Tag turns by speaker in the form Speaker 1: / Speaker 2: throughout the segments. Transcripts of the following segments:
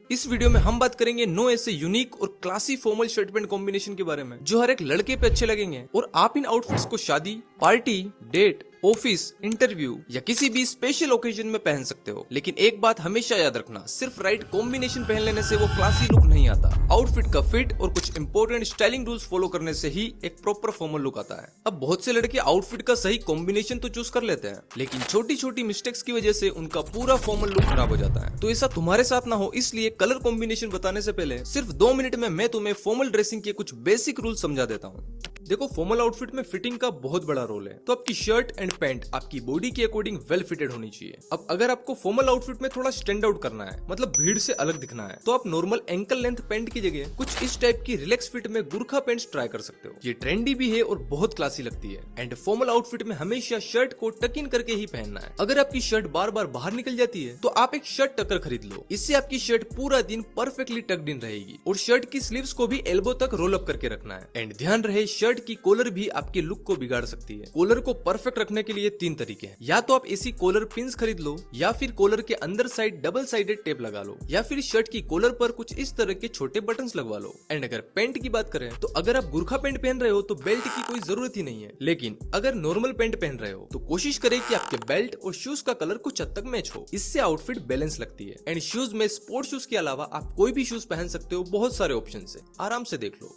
Speaker 1: इस वीडियो में हम बात करेंगे 9 ऐसे यूनिक और classy formal shirt pant combination के बारे में जो हर एक लड़के पे अच्छे लगेंगे और आप इन आउटफिट्स को शादी, पार्टी, डेट, ऑफिस, इंटरव्यू या किसी भी स्पेशल ओकेजन में पहन सकते हो। लेकिन एक बात हमेशा याद रखना, सिर्फ राइट कॉम्बिनेशन पहन लेने से वो क्लासी लुक नहीं आता। आउटफिट का फिट और कुछ इंपॉर्टेंट स्टाइलिंग रूल्स फॉलो करने से ही एक प्रॉपर फॉर्मल लुक आता है। अब बहुत से लड़के आउटफिट का सही कॉम्बिनेशन तो चूज कर लेते हैं, लेकिन छोटी छोटी मिस्टेक्स की वजह से उनका पूरा फॉर्मल लुक खराब हो जाता है। तो ऐसा तुम्हारे साथ ना हो, इसलिए कलर कॉम्बिनेशन बताने से पहले सिर्फ 2 मिनट में मैं तुम्हें फॉर्मल ड्रेसिंग के कुछ बेसिक रूल समझा देता हूँ। देखो, फॉर्मल आउटफिट में फिटिंग का बहुत बड़ा रोल है। तो आपकी शर्ट एंड पैंट आपकी बॉडी के अकॉर्डिंग वेल फिटेड होनी चाहिए। अब अगर आपको फॉर्मल आउटफिट में थोड़ा स्टैंड आउट करना है, मतलब भीड़ से अलग दिखना है, तो आप नॉर्मल एंकल लेंथ पैंट की जगह कुछ इस टाइप की रिलैक्स फिट में गुरखा पैंट्स ट्राई कर सकते हो। ये ट्रेंडी भी है और बहुत क्लासी लगती है। एंड फॉर्मल आउटफिट में हमेशा शर्ट को टक इन करके ही पहनना है। अगर आपकी शर्ट बार बार बाहर निकल जाती है तो आप एक शर्ट टकर खरीद लो। इससे आपकी शर्ट पूरा दिन परफेक्टली टक्ड इन रहेगी। और शर्ट की स्लीव्स को भी एल्बो तक रोल अप करके रखना है। एंड ध्यान रहे, शर्ट की कॉलर भी आपके लुक को बिगाड़ सकती है। कॉलर को परफेक्ट रखने के लिए 3 तरीके हैं। या तो आप ऐसी कॉलर पिन्स खरीद लो, या फिर कॉलर के अंदर साइड डबल साइडेड टेप लगा लो, या फिर शर्ट की कॉलर पर कुछ इस तरह के छोटे बटन्स लगवा लो। एंड अगर पैंट की बात करें तो अगर आप गुरखा पैंट पहन रहे हो तो बेल्ट की कोई जरूरत ही नहीं है। लेकिन अगर नॉर्मल पैंट पहन रहे हो तो कोशिश करें कि आपके बेल्ट और शूज का कलर कुछ हद तक मैच हो। इससे आउटफिट बैलेंस लगती है। एंड शूज में स्पोर्ट शूज के अलावा आप कोई भी शूज पहन सकते हो, बहुत सारे ऑप्शन है, आराम से देख लो।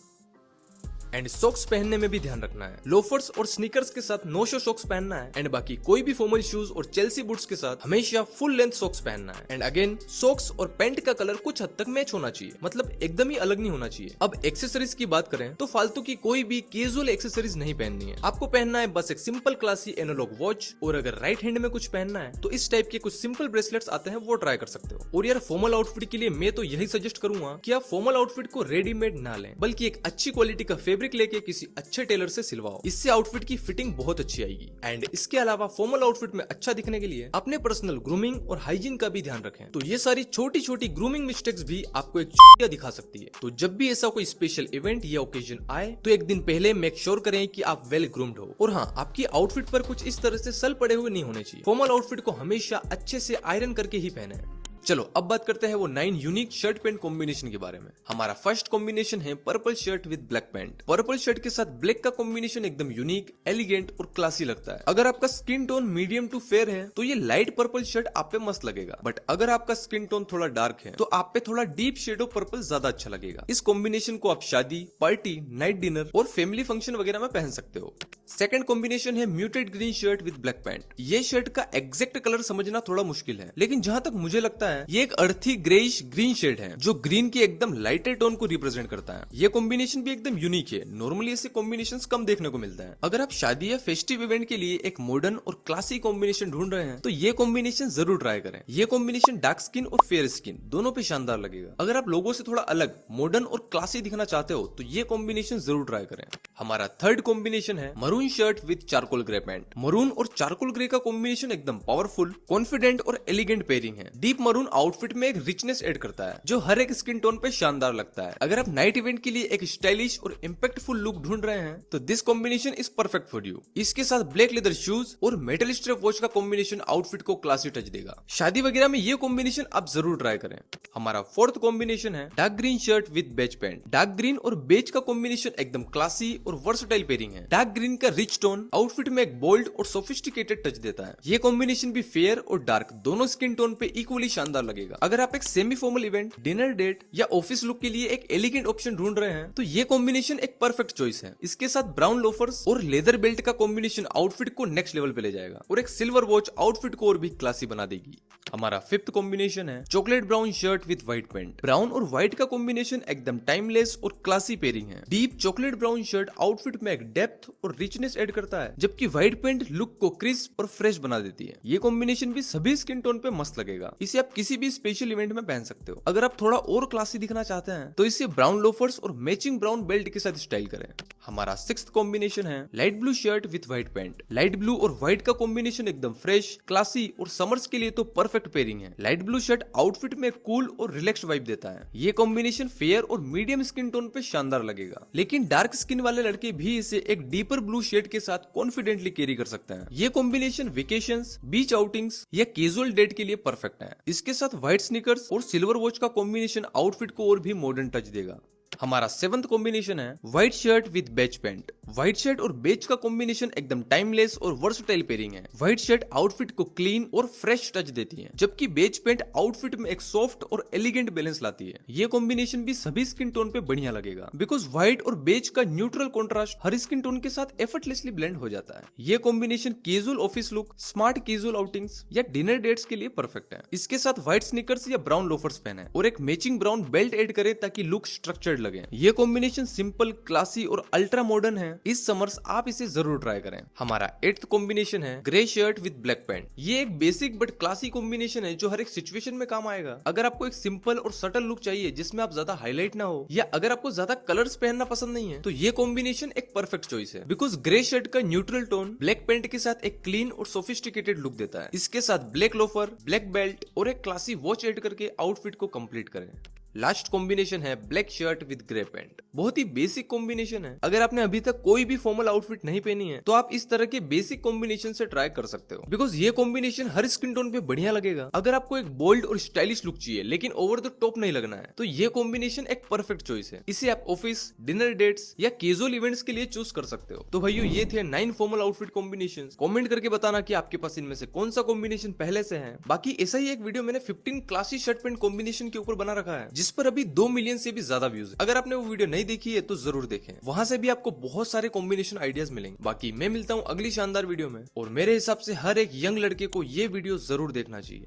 Speaker 1: एंड सॉक्स पहनने में भी ध्यान रखना है। लोफर्स और स्नीकर्स के साथ नो शो सॉक्स पहनना है। एंड बाकी कोई भी फॉर्मल शूज और चेल्सी बूट्स के साथ हमेशा फुल लेंथ सॉक्स पहनना है। एंड अगेन, सॉक्स और पैंट का कलर कुछ हद तक मैच होना चाहिए, मतलब एकदम ही अलग नहीं होना चाहिए। अब एक्सेसरीज की बात करें तो फालतू की कोई भी कैजुअल एक्सेसरीज नहीं पहननी है। आपको पहनना है बस एक सिंपल क्लासी एनालॉग वॉच, और अगर राइट हैंड में कुछ पहनना है तो इस टाइप के कुछ सिंपल ब्रेसलेट्स आते हैं, वो ट्राई कर सकते हो। और यार, फॉर्मल आउटफिट के लिए मैं तो यही सजेस्ट करूंगा कि आप फॉर्मल आउटफिट को रेडीमेड ना लें, बल्कि एक अच्छी क्वालिटी का फैब्रिक लेके किसी अच्छे टेलर से सिलवाओ। इससे आउटफिट की फिटिंग बहुत अच्छी आएगी। एंड इसके अलावा फॉर्मल आउटफिट में अच्छा दिखने के लिए अपने पर्सनल ग्रूमिंग और हाइजीन का भी ध्यान रखें। तो ये सारी छोटी छोटी ग्रूमिंग मिस्टेक्स भी आपको एक चूतिया दिखा सकती है। तो जब भी ऐसा कोई स्पेशल इवेंट या ओकेजन आए तो एक दिन पहले मेक श्योर करें कि आप वेल ग्रूम्ड हो। और हाँ, आपकी आउटफिट पर कुछ इस तरह से सल पड़े हुए नहीं होने चाहिए। फॉर्मल आउटफिट को हमेशा अच्छे से आयरन करके ही पहने। चलो अब बात करते हैं वो 9 यूनिक शर्ट पैंट कॉम्बिनेशन के बारे में। हमारा फर्स्ट कॉम्बिनेशन है purple shirt with black pant. Purple shirt के साथ ब्लैक का कॉम्बिनेशन एकदम यूनिक, एलिगेंट और क्लासी लगता है। अगर आपका skin tone medium to fair है तो ये लाइट पर्पल शर्ट आप पे मस्त लगेगा। बट अगर आपका स्किन टोन थोड़ा डार्क है तो आप पे थोड़ा डीप शेड ऑफ पर्पल ज्यादा अच्छा लगेगा। इस कॉम्बिनेशन को आप शादी, पार्टी, नाइट डिनर और फैमिली फंक्शन वगैरह में पहन सकते हो। सेकंड कॉम्बिनेशन है muted green shirt with black pant. ये शर्ट का एग्जैक्ट कलर समझना थोड़ा मुश्किल है, लेकिन जहां तक मुझे लगता है ये एक अर्थी ग्रेइश ग्रीन शेड है जो ग्रीन के एकदम लाइटर टोन को रिप्रेजेंट करता है। ये कॉम्बिनेशन भी एकदम यूनिक है। नॉर्मली ऐसे कॉम्बिनेशंस कम देखने को मिलता है। अगर आप शादी या फेस्टिव इवेंट के लिए एक मॉडर्न और क्लासी कॉम्बिनेशन ढूंढ रहे हैं तो ये कॉम्बिनेशन जरूर ट्राई करें। ये कॉम्बिनेशन डार्क स्किन और फेयर स्किन दोनों पे शानदार लगेगा। अगर आप लोगों से थोड़ा अलग, मॉडर्न और क्लासी दिखना चाहते हो तो ये कॉम्बिनेशन जरूर ट्राई करें। हमारा थर्ड कॉम्बिनेशन है maroon shirt with charcoal grey pant. Maroon और चारकोल ग्रे का कॉम्बिनेशन एकदम पावरफुल, कॉन्फिडेंट और एलिगेंट पेयरिंग है। डीप मरून आउटफिट में एक रिचनेस ऐड करता है जो हर एक स्किन टोन पे शानदार लगता है। अगर आप नाइट इवेंट के लिए एक स्टाइलिश और इम्पैक्टफुल लुक ढूंढ रहे हैं तो this combination is perfect for you. इसके साथ ब्लैक लेदर शूज और मेटल स्ट्रैप वॉच का कॉम्बिनेशन आउटफिट को क्लासी टच देगा। शादी वगैरह में ये कॉम्बिनेशन आप जरूर ट्राई करें। हमारा फोर्थ कॉम्बिनेशन है dark green shirt with beige pant. Dark green और बेज का कॉम्बिनेशन एकदम क्लासी और वर्सटाइल पेयरिंग है। डार्क ग्रीन का रिच टोन आउटफिट में एक बोल्ड और सोफिस्टिकेटेड टच देता है। ये कॉम्बिनेशन भी फेयर और डार्क दोनों स्किन टोन पे इक्वली शानदार लगेगा। अगर आप एक semi formal event, dinner date या ऑफिस लुक के लिए एक एलिगेंट ऑप्शन ढूंढ रहे हैं तो ये कॉम्बिनेशन एक परफेक्ट चॉइस है। इसके साथ ब्राउन लोफर्स और लेदर बेल्ट का कॉम्बिनेशन आउटफिट को नेक्स्ट लेवल पे ले जाएगा और एक सिल्वर वॉच आउटफिट को और भी क्लासी बना देगी। हमारा फिफ्थ कॉम्बिनेशन है chocolate brown shirt with white pant. Brown और व्हाइट का कॉम्बिनेशन एकदम टाइमलेस और क्लासी पेयरिंग है। Deep chocolate brown shirt outfit में एक डेप्थ और रिचनेस ऐड करता है, जबकि व्हाइट पैंट लुक को क्रिस्प और फ्रेश बना देती है। ये कॉम्बिनेशन भी सभी स्किन टोन पे मस्त लगेगा। इसे आप किसी भी स्पेशल इवेंट में पहन सकते हो। अगर आप थोड़ा और क्लासी दिखना चाहते हैं तो इसे ब्राउन लोफर्स और मैचिंग ब्राउन बेल्ट के साथ स्टाइल करें। हमारा सिक्स्थ कॉम्बिनेशन है light blue shirt with white pant. Light blue और व्हाइट का कॉम्बिनेशन एकदम फ्रेश, क्लासी और समर्स के लिए तो परफेक्ट पेयरिंग है। लाइट ब्लू शर्ट आउटफिट में कूल और रिलैक्स्ड वाइब देता है। ये कॉम्बिनेशन फेयर और मीडियम स्किन टोन पे शानदार लगेगा, लेकिन डार्क स्किन वाले लड़के भी इसे एक डीपर ब्लू शेड के साथ कॉन्फिडेंटली कैरी कर सकते हैं। ये कॉम्बिनेशन वेकेशंस, बीच आउटिंग्स या कैजुअल डेट के लिए परफेक्ट है। इसके इसके साथ व्हाइट स्नीकर्स और सिल्वर वॉच का कॉम्बिनेशन आउटफिट को और भी मॉडर्न टच देगा। हमारा 7th कॉम्बिनेशन है white shirt with beige pant. White shirt और बेज का कॉम्बिनेशन एकदम टाइमलेस और वर्सटाइल पेयरिंग है। व्हाइट शर्ट आउटफिट को क्लीन और फ्रेश टच देती है, जबकि बेज पैंट आउटफिट में एक सॉफ्ट और एलिगेंट बैलेंस लाती है। ये कॉम्बिनेशन भी सभी स्किन टोन पे बढ़िया लगेगा, बिकॉज व्हाइट और बेज का न्यूट्रल कॉन्ट्रास्ट हर स्किन टोन के साथ एफर्टलेसली ब्लेंड हो जाता है। ये combination casual office look, smart casual outings या डिनर डेट्स के लिए परफेक्ट है। इसके साथ व्हाइट स्नीकर्स या ब्राउन लोफर्स पहने और एक मैचिंग ब्राउन बेल्ट ऐड करे ताकि लुक स्ट्रक्चर्ड लगे। ये कॉम्बिनेशन सिंपल, क्लासी और अल्ट्रा मॉडर्न है। इस समर्स आप इसे जरूर ट्राई करें। हमारा 8th कॉम्बिनेशन है grey shirt with black pant. ये एक बेसिक बट क्लासी कॉम्बिनेशन है जो हर एक सिचुएशन में काम आएगा। अगर आपको एक सिंपल और सटल लुक चाहिए जिसमें आप ज्यादा हाईलाइट ना हो, या अगर आपको ज्यादा कलर्स पहनना पसंद नहीं है, तो ये कॉम्बिनेशन एक परफेक्ट चॉइस है। बिकॉज ग्रे शर्ट का न्यूट्रल टोन ब्लैक पैंट के साथ एक क्लीन और सोफिस्टिकेटेड लुक देता है। इसके साथ ब्लैक लोफर, ब्लैक बेल्ट और एक क्लासी वॉच ऐड करके आउटफिट को कंप्लीट करें। लास्ट कॉम्बिनेशन है black shirt with grey pant. बहुत ही बेसिक कॉम्बिनेशन है। अगर आपने अभी तक कोई भी फॉर्मल आउटफिट नहीं पहनी है तो आप इस तरह के बेसिक कॉम्बिनेशन से ट्राई कर सकते हो, बिकॉज ये कॉम्बिनेशन हर स्किन टोन पे बढ़िया लगेगा। अगर आपको एक बोल्ड और स्टाइलिश लुक चाहिए लेकिन ओवर द टॉप नहीं लगना है, तो ये कॉम्बिनेशन एक परफेक्ट चॉइस है। इसे आप ऑफिस, डिनर डेट्स या कैजुअल इवेंट्स के लिए चूज कर सकते हो। तो भाइयों, ये थे 9 फॉर्मल आउटफिट कॉम्बिनेशन। कॉमेंट करके बताना कि आपके पास इनमें से कौन सा कॉम्बिनेशन पहले से है। बाकी ऐसा ही एक वीडियो मैंने 15 क्लासी शर्ट पैंट कॉम्बिनेशन के ऊपर बना रखा है, जिस पर अभी 2 मिलियन से भी ज्यादा व्यूज है। अगर आपने वो वीडियो नहीं देखी है तो जरूर देखें, वहां से भी आपको बहुत सारे कॉम्बिनेशन आइडियाज मिलेंगे। बाकी मैं मिलता हूँ अगली शानदार वीडियो में, और मेरे हिसाब से हर एक यंग लड़के को ये वीडियो जरूर देखना चाहिए।